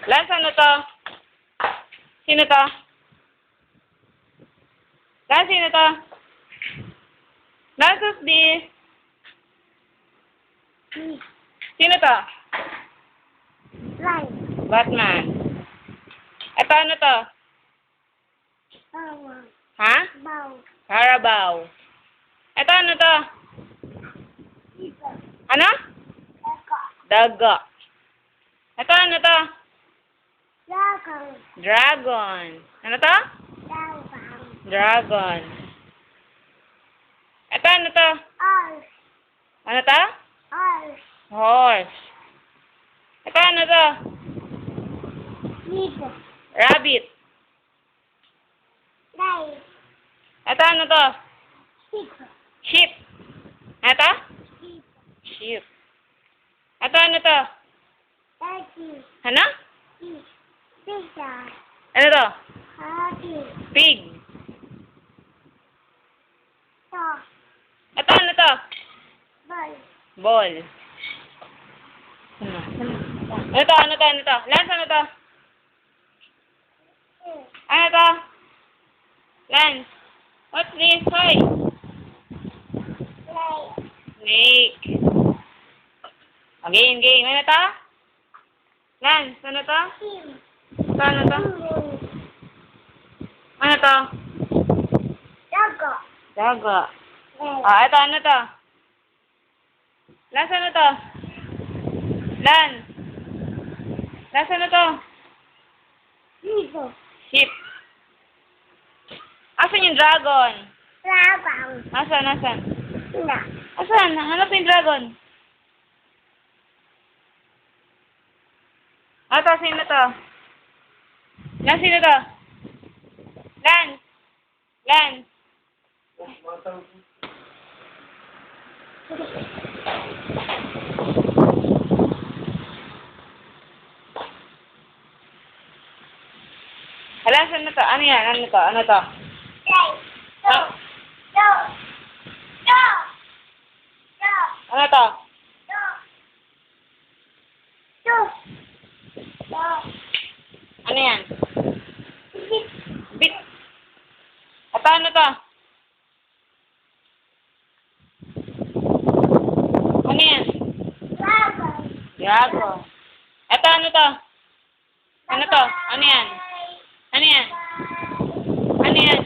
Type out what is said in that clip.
Lance, ano to? Sino to? Lance, sino to? Lance, who's this? Sino to? Right. Batman. Ito, ano to? Bow. Ha? Bow. Carabao. Ito, ano to? Ito. Ano? Eko. Daga. Ito, ano to? Dragon. Dragon. Ano to? Dragon. Dragon. Ito, ano to? Horse. Ano to? Horse. Horse. Ito, ano to? Dito. Rabbit. Right. Ito, ano to? Dito. Sheep. Ito? Dito. Sheep. Ito, ano to? Turkey. Ano? Pizza. Ano to? Happy. Pig. To. Ito, ano to? Ball. Ball. Ano to? Ano to? Ano to? Lance, ano to? Ano to? Lance. What's this? Hoy. Right. Snake. Again, game. Ano to? Lance, ano to? Team. Ito, ano to? Ano to? Dago. Daga. Right. Ah, ito, ano to? Lance, ano to? Lance. Lance, ano to? Dito. Sheep. Asan yung dragon? Dragon. Asan, asan? Na. Asan? Hanap yung dragon. Ito, sino to? Lance, sino to? Lance. Lance. Hala, saan na to? Ano yan? Ano to? Ano to? Right. Go. Go. Go. Go. Ano to? Go. Go. Go. Ano yan? Bit. Ito, ano to? Ano yan? Dragon. Dragon. Ito, ano to? Ano to? Ano yan? Ano yan? Ano yan?